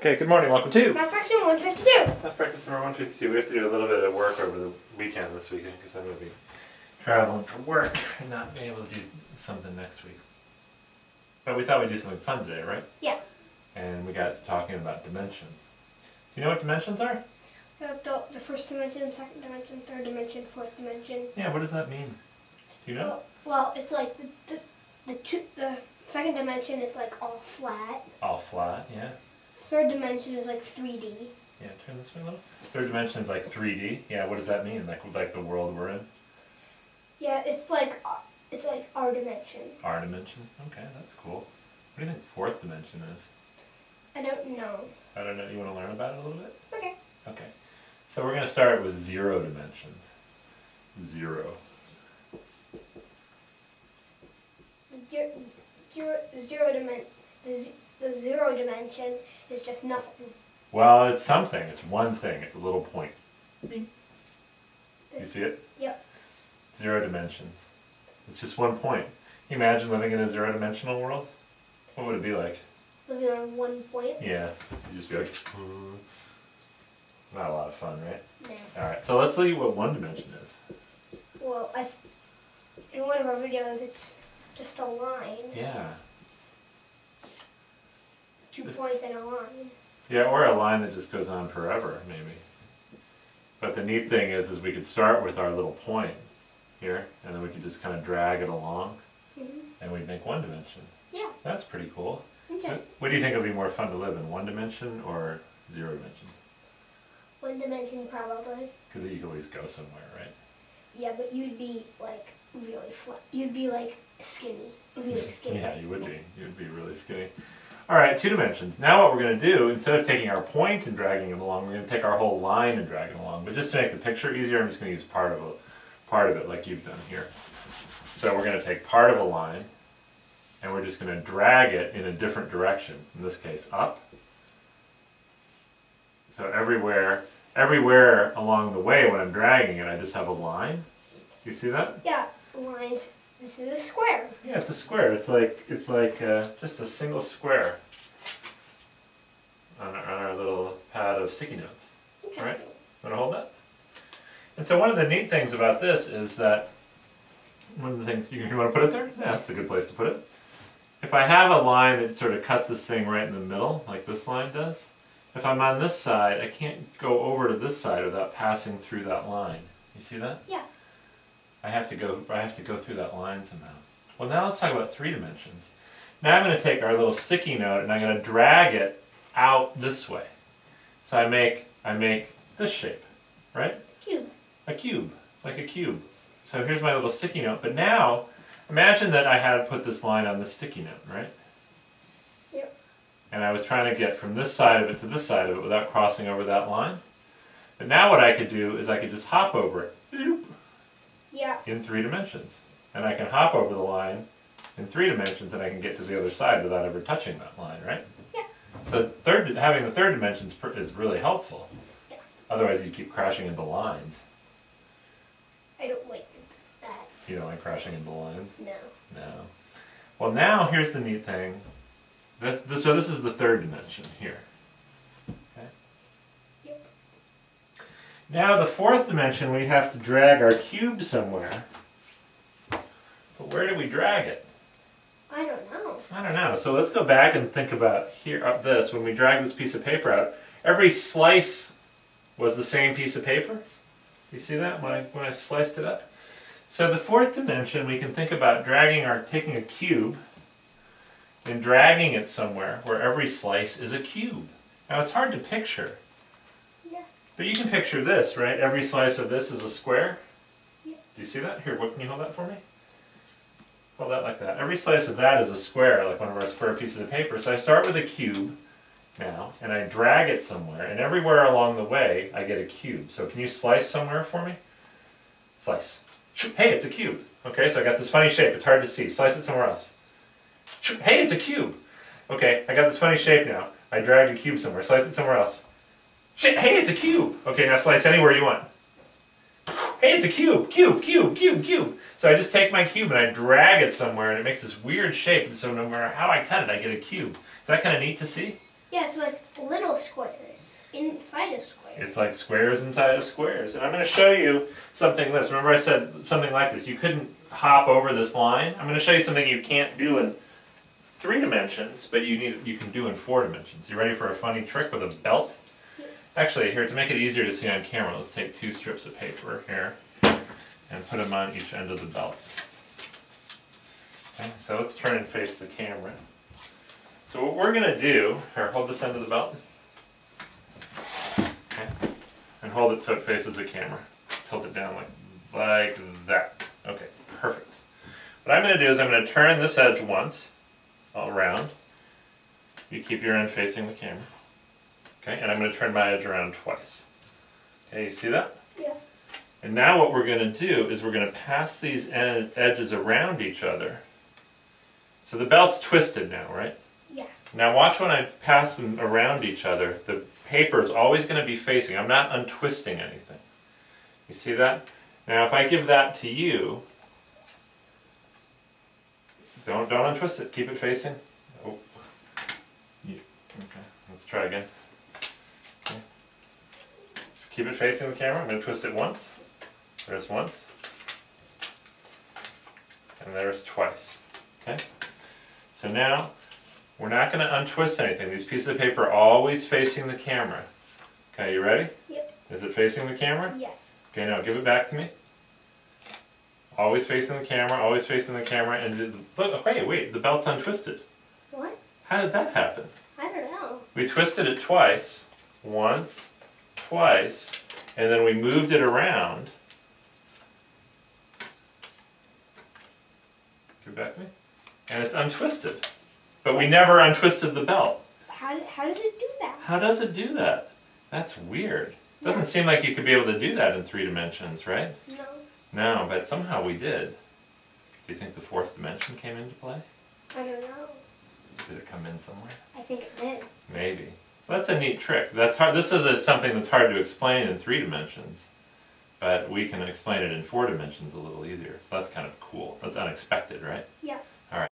Okay, good morning. Welcome to MathPractice152. Math Practice number 152. We have to do a little bit of work over the weekend this weekend because I'm going to be traveling for work and not being able to do something next week. But we thought we'd do something fun today, right? Yeah. And we got to talking about dimensions. Do you know what dimensions are? The first dimension, second dimension, third dimension, fourth dimension. Yeah, what does that mean? Do you know? Well, it's like the second dimension is like all flat. All flat, yeah. Third dimension is like 3D. Yeah, turn this way a little. Third dimension is like 3D. Yeah, what does that mean? Like the world we're in? Yeah, it's like our dimension. Our dimension? Okay, that's cool. What do you think fourth dimension is? I don't know. I don't know. You want to learn about it a little bit? Okay. Okay. So we're going to start with zero dimensions. Zero. The zero dimension is just nothing. Well, it's something. It's one thing. It's a little point. You see it? Yep. Zero dimensions. It's just one point. Can you imagine living in a zero-dimensional world? What would it be like? Living on one point? Yeah. You'd just be like, not a lot of fun, right? No. Alright, so let's tell you what one dimension is. Well, in one of our videos, it's just a line. Yeah. 2 points and a line. Yeah, or a line that just goes on forever, maybe. But the neat thing is we could start with our little point here, and then we could just kind of drag it along, and we'd make one dimension. Yeah. That's pretty cool. Interesting. What do you think would be more fun to live in, one dimension or zero dimension? One dimension, probably. Because you could always go somewhere, right? Yeah, but you'd be like really flat. You'd be like skinny, really skinny. Yeah, you would be. You'd be really skinny. All right, two dimensions. Now what we're going to do, instead of taking our point and dragging it along, we're going to take our whole line and drag it along. But just to make the picture easier, I'm just going to use part of it like you've done here. So we're going to take part of a line, and we're just going to drag it in a different direction. In this case, up. So everywhere along the way when I'm dragging it, I just have a line. You see that? Yeah, lines. This is a square. Yeah, it's a square. It's like just a single square on our little pad of sticky notes. All right? Want to hold that? And so one of the neat things about this is that one of the things you want to put it there. Yeah, that's a good place to put it. If I have a line that sort of cuts this thing right in the middle, like this line does, if I'm on this side, I can't go over to this side without passing through that line. You see that? Yeah. I have to go through that line somehow. Well, now let's talk about three dimensions. Now I'm going to take our little sticky note and I'm going to drag it out this way. So I make this shape, right? Cube. A cube, like a cube. So here's my little sticky note. But now, imagine that I had put this line on the sticky note, right? Yep. And I was trying to get from this side of it to this side of it without crossing over that line. But now what I could do is I could just hop over it. Yeah. In three dimensions. And I can hop over the line in three dimensions and I can get to the other side without ever touching that line, right? Yeah. So having the third dimension is really helpful. Yeah. Otherwise you keep crashing into lines. I don't like that. You don't like crashing into lines? No. No. Well, now here's the neat thing. So this is the third dimension here. Okay. Yep. Now the fourth dimension, we have to drag our cube somewhere. But where do we drag it? I don't know. I don't know. So let's go back and think about this. When we drag this piece of paper out, every slice was the same piece of paper. You see that when I sliced it up? So the fourth dimension, we can think about taking a cube and dragging it somewhere where every slice is a cube. Now it's hard to picture. Yeah. But you can picture this, right? Every slice of this is a square. Yeah. Do you see that? Here, can you hold that for me? Hold that like that. Every slice of that is a square, like one of our square pieces of paper. So I start with a cube now, and I drag it somewhere, and everywhere along the way, I get a cube. So can you slice somewhere for me? Slice. Hey, it's a cube. Okay, so I got this funny shape. It's hard to see. Slice it somewhere else. Hey, it's a cube. Okay, I got this funny shape now. I dragged a cube somewhere. Slice it somewhere else. Hey, it's a cube. Okay, now slice anywhere you want. Hey, it's a cube. Cube, cube, cube, cube. So I just take my cube and I drag it somewhere and it makes this weird shape. And so no matter how I cut it, I get a cube. Is that kind of neat to see? Yeah, it's like little of squares inside of squares. It's like squares inside of squares. And I'm going to show you something like this. Remember I said something like this. You couldn't hop over this line. I'm going to show you something you can't do in 3 dimensions, but you can do in 4 dimensions. You ready for a funny trick with a belt? Actually, here, to make it easier to see on camera, let's take 2 strips of paper here and put them on each end of the belt. Okay, so let's turn and face the camera. So what we're going to do, here, hold this end of the belt. Okay, and hold it so it faces the camera. Tilt it down like that. Okay, perfect. What I'm going to do is I'm going to turn this edge once, all around. You keep your end facing the camera. Okay, and I'm going to turn my edge around twice. Okay, you see that? Yeah. And now what we're going to do is we're going to pass these edges around each other. So the belt's twisted now, right? Yeah. Now watch when I pass them around each other, the paper is always going to be facing. I'm not untwisting anything. You see that? Now if I give that to you, don't untwist it. Keep it facing. Oh. Okay, let's try again. Okay. Keep it facing the camera. I'm going to twist it once. There's once. And there's twice. Okay? So now, we're not going to untwist anything. These pieces of paper are always facing the camera. Okay, you ready? Yep. Is it facing the camera? Yes. Okay, now give it back to me. Always facing the camera, always facing the camera, and look, wait, the belt's untwisted. What? How did that happen? I don't know. We twisted it twice, once, twice, and then we moved it around. Give it back to me. And it's untwisted. But we never untwisted the belt. How does it do that? How does it do that? That's weird. Doesn't seem like you could be able to do that in 3 dimensions, right? No. No, but somehow we did. Do you think the 4th dimension came into play? I don't know. Did it come in somewhere? I think it did. Maybe. So that's a neat trick. That's hard. This is something that's hard to explain in 3 dimensions, but we can explain it in 4 dimensions a little easier. So that's kind of cool. That's unexpected, right? Yeah.